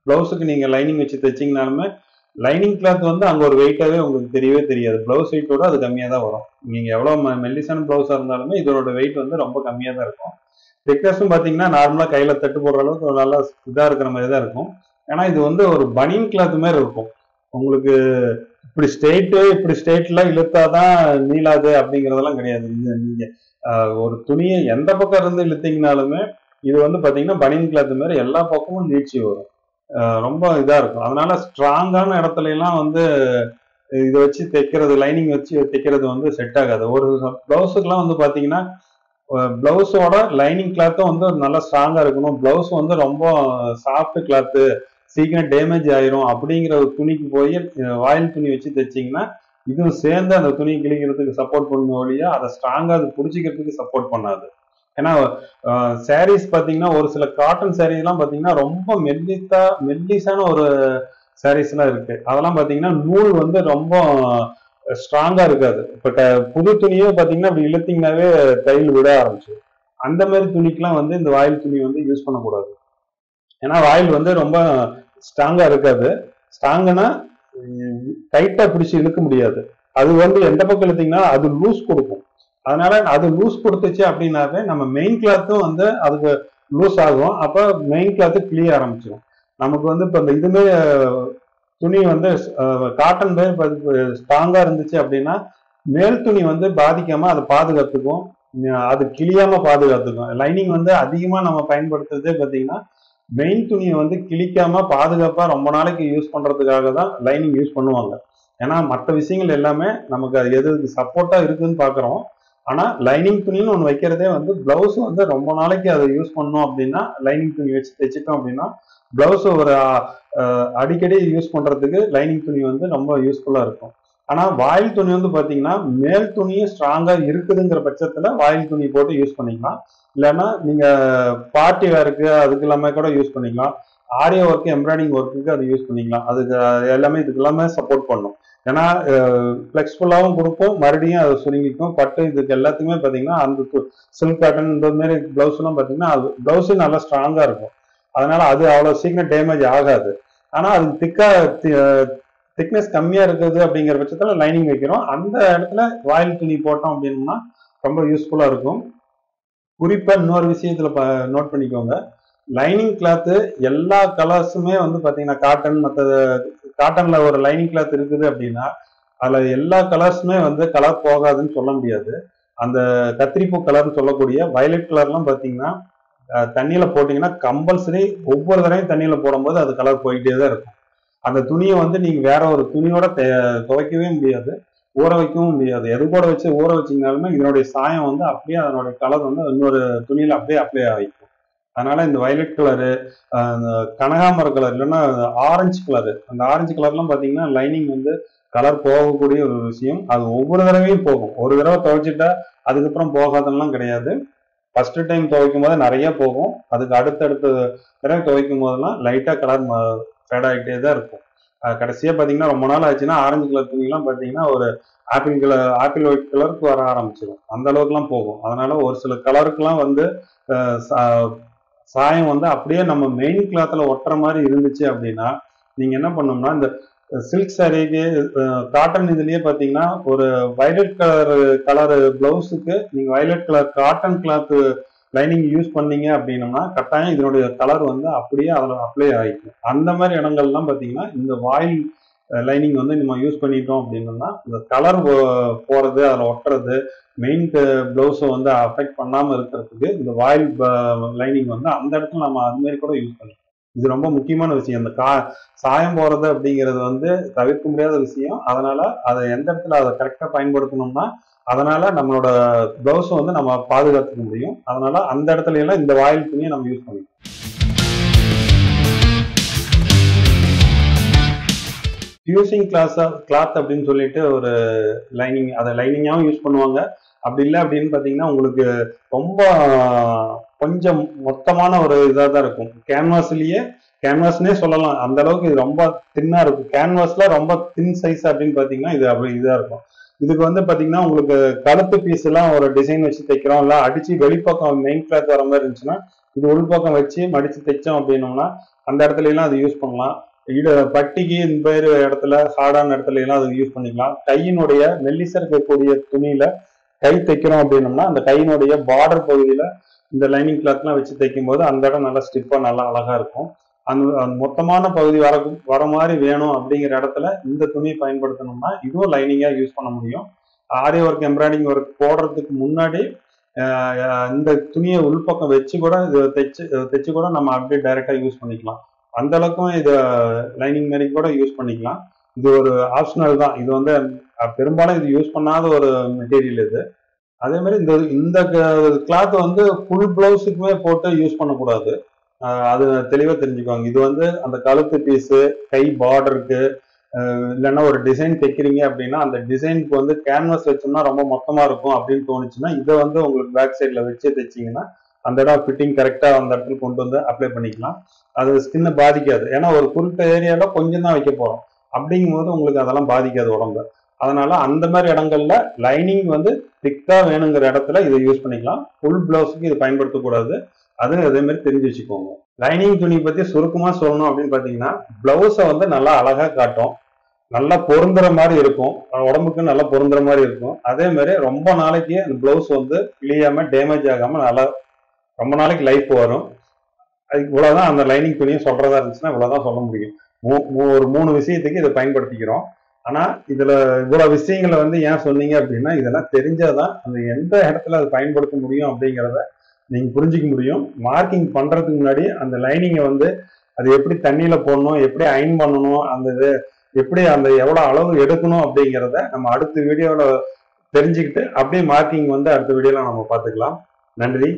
பிளவுஸுக்கு நீங்க லைனிங் வச்சு தைச்சிங்கனாலுமே லைனிங் கிளாத் வந்து அங்க ஒரு வெயிட்டாவே உங்களுக்கு தெரியவே தெரியாது. பிளவுஸ் வெயிட்டோட அது கம்மியா தான் வரும். நீங்க எவ்வளவு மெல்லிசான பிளவுஸா இருந்தாலுமே இதோட வெயிட் வந்து ரொம்ப கம்மியா தான் இருக்கும். திக்னஸும் பாத்தீங்கன்னா நார்மலா கையில தட்டு போடுற அளவுக்கு நல்லா இதா இருக்கிற மாதிரி தான் இருக்கும். ஏன்னா இது வந்து ஒரு பனியன் கிளாத் மாதிரி இருக்கும். உங்களுக்கு இப்படி ஸ்ட்ரெயிட்ல இழுத்தாதான் நீளாது அப்படிங்கறதெல்லாம் கிடையாது. நீங்க ஒரு துணியை எந்த பக்கம் இருந்து இழுத்தீங்கனாலுமே இது வந்து பாத்தீங்கன்னா பனியன் கிளாத் மாதிரி எல்லா பக்கமும் நீட்சி வரும். ரொம்ப இதா இருக்கும். அதனால ஸ்ட்ராங்கான இடத்துல எல்லாம் வந்து இதை வச்சு தைக்கிறது, லைனிங் வச்சு தைக்கிறது வந்து செட் ஆகாது. ஒரு பிளவுஸுக்குலாம் வந்து பாத்தீங்கன்னா பிளவுஸோட லைனிங் கிளாத்தும் வந்து நல்லா ஸ்ட்ராங்கா இருக்கணும். பிளவுஸ் வந்து ரொம்ப சாஃப்ட் கிளாத்து, சீக்கிரம் டேமேஜ் ஆயிரும் அப்படிங்கிற ஒரு துணிக்கு போய் வாயில் துணி வச்சு தைச்சிங்கன்னா இதுவும் சேர்ந்து அந்த துணி கிழிக்கிறதுக்கு சப்போர்ட் பண்ணும் வழியா அதை ஸ்ட்ராங்கா அது பிடிச்சிக்கிறதுக்கு சப்போர்ட் பண்ணாது. ஏன்னா சாரீஸ் பாத்தீங்கன்னா ஒரு சில காட்டன் சாரீஸ் எல்லாம் பாத்தீங்கன்னா ரொம்ப மெல்லிசான ஒரு சாரீஸ் எல்லாம் இருக்கு. அதெல்லாம் பாத்தீங்கன்னா நூல் வந்து ரொம்ப ஸ்ட்ராங்கா இருக்காது. இப்ப புது துணியே பாத்தீங்கன்னா அப்படி இழுத்தீங்கன்னாவே தையல் விட ஆரம்பிச்சு. அந்த மாதிரி துணிக்கெல்லாம் வந்து இந்த வாயில் துணி வந்து யூஸ் பண்ணக்கூடாது. ஏன்னா வாயில் வந்து ரொம்ப ஸ்ட்ராங்கா இருக்காது. ஸ்ட்ராங்குன்னா டைட்டா பிடிச்சு இழுக்க முடியாது. அது வந்து எந்த பக்கம் இழுத்தீங்கன்னா அது லூஸ் கொடுக்கும். அதனால அது லூஸ் கொடுத்துச்சு அப்படின்னாவே நம்ம மெயின் கிளாத்தும் வந்து அதுக்கு லூஸ் ஆகும். அப்ப மெயின் கிளாத்து கிளிய ஆரம்பிச்சிடும். நமக்கு வந்து இப்ப இந்த இதுமே துணி வந்து காட்டன் ஸ்ட்ராங்கா இருந்துச்சு அப்படின்னா மேல் துணி வந்து பாதிக்காம அதை பாதுகாத்துக்கும், அது கிளியாம பாதுகாத்துக்கும். லைனிங் வந்து அதிகமா நம்ம பயன்படுத்துறதே பாத்தீங்கன்னா மெயின் துணியை வந்து கிழிக்காம பாதுகாப்பா ரொம்ப நாளைக்கு யூஸ் பண்றதுக்காக தான் லைனிங் யூஸ் பண்ணுவாங்க. ஏன்னா மற்ற விஷயங்கள் எல்லாமே நமக்கு அது எது சப்போர்ட்டா இருக்குன்னு பாக்குறோம். ஆனா லைனிங் துணின்னு ஒண்ணு வைக்கிறதே வந்து பிளவுஸ் வந்து ரொம்ப நாளைக்கு அதை யூஸ் பண்ணோம் அப்படின்னா லைனிங் துணி வச்சு தைச்சிட்டோம் அப்படின்னா பிளவுஸ் ஒரு அடிக்கடி யூஸ் பண்றதுக்கு லைனிங் துணி வந்து ரொம்ப யூஸ்ஃபுல்லா இருக்கும். ஆனா வாயில் துணி வந்து பாத்தீங்கன்னா மேல் துணியும் ஸ்ட்ராங்கா இருக்குதுங்கிற பட்சத்துல வாயில் துணி போட்டு யூஸ் பண்ணிக்கலாம். இல்லைன்னா நீங்க பார்ட்டி வேருக்கு அதுக்கு எல்லாமே கூட யூஸ் பண்ணிக்கலாம். ஆரிய ஒர்க் எம்ப்ராய்டிங் ஒர்க்குக்கு அது யூஸ் பண்ணிக்கலாம். அதுக்கு எல்லாமே இதுக்கு எல்லாமே சப்போர்ட் பண்ணும். ஏன்னா ஃப்ளெக்சிபிளாகவும் கொடுக்கும், மறுபடியும் அதை சுருங்கிக்கும். பட்டு இதுக்கு எல்லாத்துக்குமே பார்த்தீங்கன்னா அந்த சில்க் காட்டன் இந்த மாதிரி பிளவுஸ்லாம் பார்த்தீங்கன்னா அது பிளவுஸு நல்லா ஸ்ட்ராங்காக இருக்கும். அதனால அது அவ்வளோ சீக்கிரம் டேமேஜ் ஆகாது. ஆனால் அது திக்னஸ் கம்மியாக இருக்குது அப்படிங்கிற பட்சத்தில் லைனிங் வைக்கிறோம். அந்த இடத்துல வாயில் துணி போட்டோம் அப்படின்னா ரொம்ப யூஸ்ஃபுல்லாக இருக்கும். குறிப்பாக இன்னொரு விஷயத்துல நோட் பண்ணிக்கோங்க, லைனிங் கிளாத்து எல்லா கலர்ஸுமே வந்து பார்த்தீங்கன்னா காட்டன் காட்டன்ல ஒரு லைனிங் கிளாத் இருக்குது அப்படின்னா அதில் எல்லா கலர்ஸுமே வந்து கலர் போகாதுன்னு சொல்ல முடியாது. அந்த கத்திரிப்பூ கலர்னு சொல்லக்கூடிய வயலட் கலர்லாம் பார்த்தீங்கன்னா தண்ணியில் போட்டிங்கன்னா கம்பல்சரி ஒவ்வொரு தடவையும் தண்ணியில் போடும்போது அது கலர் போயிட்டே தான் இருக்கும். அந்த துணியை வந்து நீங்கள் வேற ஒரு துணியோட துவைக்கவே முடியாது, ஊற வைக்கவும் முடியாது. எது கூட வச்சு ஊற வச்சிங்கனாலுமே இதனுடைய சாயம் வந்து அப்படியே அதனுடைய கலர் வந்து இன்னொரு துணியில் அப்படியே அப்ளை ஆகிக்கும். அதனால இந்த வயலட் கலரு, கனகாமர கலர், இல்லைன்னா ஆரஞ்சு கலரு, அந்த ஆரஞ்சு கலர்லாம் பார்த்தீங்கன்னா லைனிங் வந்து கலர் போகக்கூடிய ஒரு விஷயம். அது ஒவ்வொரு தடவையும் போகும். ஒரு தடவை துவைச்சிட்டா அதுக்கப்புறம் போகாதெல்லாம் கிடையாது. ஃபர்ஸ்ட் டைம் துவைக்கும் போது நிறைய போகும். அதுக்கு அடுத்தடுத்த தடவை துவைக்கும் போதெல்லாம் லைட்டாக கலர் ஃபேட் ஆகிட்டே தான் இருக்கும். கடைசியாக பார்த்தீங்கன்னா ரொம்ப நாள் ஆச்சுன்னா ஆரஞ்சு கலர் துணிலாம் பார்த்தீங்கன்னா ஒரு ஆப்பிள் ஒயிட் கலருக்கு வர ஆரம்பிச்சிடும். அந்த அளவுக்குலாம் போகும். அதனால ஒரு சில கலருக்குலாம் வந்து சாயம் வந்து அப்படியே நம்ம மெயின் கிளாத்தில் ஒட்டுற மாதிரி இருந்துச்சு அப்படின்னா நீங்கள் என்ன பண்ணணும்னா இந்த சில்க் சாரீக்கு காட்டன் இதுலயே பார்த்தீங்கன்னா ஒரு வயலட் கலர் பிளவுஸுக்கு நீங்கள் violet colour cotton cloth lining use பண்ணீங்க அப்படின்னம்னா கட்டாயம் இதனுடைய கலர் வந்து அப்படியே அதில் அப்ளை ஆகிக்கும். அந்த மாதிரி இடங்கள்லாம் பார்த்தீங்கன்னா இந்த வாயில் லைனிங் வந்து நம்ம யூஸ் பண்ணிட்டோம் அப்படின்னோம்னா இந்த கலர் போகிறது அதில் ஒட்டுறது மெயின் பிளவுஸை வந்து அஃபெக்ட் பண்ணாமல் இருக்கிறதுக்கு இந்த வாயில் லைனிங் வந்து அந்த இடத்துல நம்ம அது மாதிரி கூட யூஸ் பண்ணிக்கலாம். இது ரொம்ப முக்கியமான விஷயம். இந்த சாயம் போறது அப்படிங்கிறது வந்து தவிர்க்க முடியாத விஷயம். அதனால அதை எந்த இடத்துல அதை கரெக்டாக பயன்படுத்தணும்னா அதனால நம்மளோட பிளவுஸை வந்து நம்ம பாதுகாத்துக்க முடியும். அதனால அந்த இடத்துல எல்லாம் இந்த வாயில் துணியை நம்ம யூஸ் பண்ணிக்கலாம். ஃபியூசிங் கிளாத் அப்படின்னு சொல்லிட்டு ஒரு லைனிங், அதை லைனிங்காகவும் யூஸ் பண்ணுவாங்க. அப்படி இல்லை அப்படின்னு பார்த்தீங்கன்னா உங்களுக்கு ரொம்ப கொஞ்சம் மொத்தமான ஒரு இதாக தான் இருக்கும். கேன்வாஸ்னே சொல்லலாம், அந்த அளவுக்கு இது ரொம்ப தின்னா இருக்கும். கேன்வாஸ்ல ரொம்ப தின் சைஸ் அப்படின்னு பார்த்தீங்கன்னா இது அப்படி இதாக இருக்கும். இதுக்கு வந்து பார்த்தீங்கன்னா உங்களுக்கு கழுத்து பீஸ் எல்லாம் ஒரு டிசைன் வச்சு தைக்கிறோம், இல்லை அடிச்சு வெளிப்பக்கம் மெயின் கிளாத் வர மாதிரி இருந்துச்சுன்னா இது உள்பக்கம் வச்சு மடிச்சு தைச்சோம் அப்படின்னோம்னா அந்த இடத்துல எல்லாம் அது யூஸ் பண்ணலாம். பட்டிக்கு இந்த மாதிரி இடத்துல ஹார்டான இடத்துல எல்லாம் அது யூஸ் பண்ணிக்கலாம். கையினுடைய மெல்லிசா இருக்கக்கூடிய துணியில கை தைக்கிறோம் அப்படின்னோம்னா அந்த கையினுடைய பார்டர் பகுதியில இந்த லைனிங் கிளாத்லாம் வச்சு தைக்கும் போது அந்த இடம் நல்லா ஸ்டிப்பா நல்லா அழகா இருக்கும். அந்த மொத்தமான பகுதி வர மாதிரி வேணும் அப்படிங்கிற இடத்துல இந்த துணியை பயன்படுத்தணும்னா இதுவும் லைனிங்கா யூஸ் பண்ண முடியும். ஆரி ஒர்க் எம்ப்ராய்டிங் ஒர்க் போடுறதுக்கு முன்னாடி இந்த துணியை உள்பக்கம் வச்சு கூட இது தைச்சு கூட நம்ம அப்படியே டைரக்டா யூஸ் பண்ணிக்கலாம். அந்த அளவுக்கும் இதை லைனிங் மாதிரி கூட யூஸ் பண்ணிக்கலாம். இது ஒரு ஆப்ஷனல் தான். இது வந்து பெரும்பாலும் இது யூஸ் பண்ணாத ஒரு மெட்டீரியல் இது. அதே மாதிரி இந்த கிளாத் வந்து ஃபுல் பிளவுஸுக்குமே போட்டு யூஸ் பண்ணக்கூடாது. அது தெளிவாக தெரிஞ்சுக்குவாங்க. இது வந்து அந்த கழுத்து பீஸு, கை பார்டருக்கு, இல்லைன்னா ஒரு டிசைன் தைக்கிறீங்க அப்படின்னா அந்த டிசைனுக்கு வந்து கேன்வாஸ் வச்சோம்னா ரொம்ப மொத்தமாக இருக்கும் அப்படின்னு தோணுச்சுன்னா இதை வந்து உங்களுக்கு பேக் சைடில் வச்சு தைச்சிங்கன்னா அந்த இடம் ஃபிட்டிங் கரெக்டாக அந்த இடத்துல கொண்டு வந்து அப்ளை பண்ணிக்கலாம். அது ஸ்கின்னை பாதிக்காது. ஏன்னா ஒரு குறிப்பிட்ட ஏரியாவில் கொஞ்சம் தான் வைக்க போகிறோம். அப்படிங்கும் போது உங்களுக்கு அதெல்லாம் பாதிக்காது உடம்பு. அதனால அந்த மாதிரி இடங்கள்ல லைனிங் வந்து திக்கா வேணுங்கிற இடத்துல இதை யூஸ் பண்ணிக்கலாம். ஃபுல் பிளவுஸுக்கு இது பயன்படுத்தக்கூடாது. அது அதே மாதிரி தெரிஞ்சு வச்சுக்கோங்க. லைனிங் துணி பத்தி சுருக்கமா சொல்லணும் அப்படின்னு பாத்தீங்கன்னா பிளவுஸை வந்து நல்லா அழகா காட்டும், நல்லா பொருந்துற மாதிரி இருக்கும், உடம்புக்கு நல்லா பொருந்துற மாதிரி இருக்கும். அதே மாதிரி ரொம்ப நாளைக்கு அந்த பிளவுஸ் வந்து கிளியாம டேமேஜ் ஆகாம நல்லா ரொம்ப நாளைக்கு லைஃப் வரும். இவ்வளவுதான் அந்த லைனிங் துணியை சொல்றதா இருந்துச்சுன்னா இவ்வளவுதான் சொல்ல முடியும். ஒரு 3 விஷயத்துக்கு இதை பயன்படுத்திக்கிறோம். ஆனா இதுல இவ்வளவு விஷயங்களை வந்து ஏன் சொன்னீங்க அப்படின்னா இதெல்லாம் தெரிஞ்சாதான் அந்த எந்த இடத்துல அதை பயன்படுத்த முடியும் அப்படிங்கிறத நீங்க புரிஞ்சிக்க முடியும். மார்க்கிங் பண்றதுக்கு முன்னாடி அந்த லைனிங்கை வந்து அது எப்படி தண்ணியில போடணும், எப்படி அயன் பண்ணணும், அந்த எப்படி அந்த எவ்வளவு அளவு எடுக்கணும் அப்படிங்கிறத நம்ம அடுத்த வீடியோல தெரிஞ்சுக்கிட்டு அப்படியே மார்க்கிங் வந்து அடுத்த வீடியோல நம்ம பார்த்துக்கலாம். நன்றி.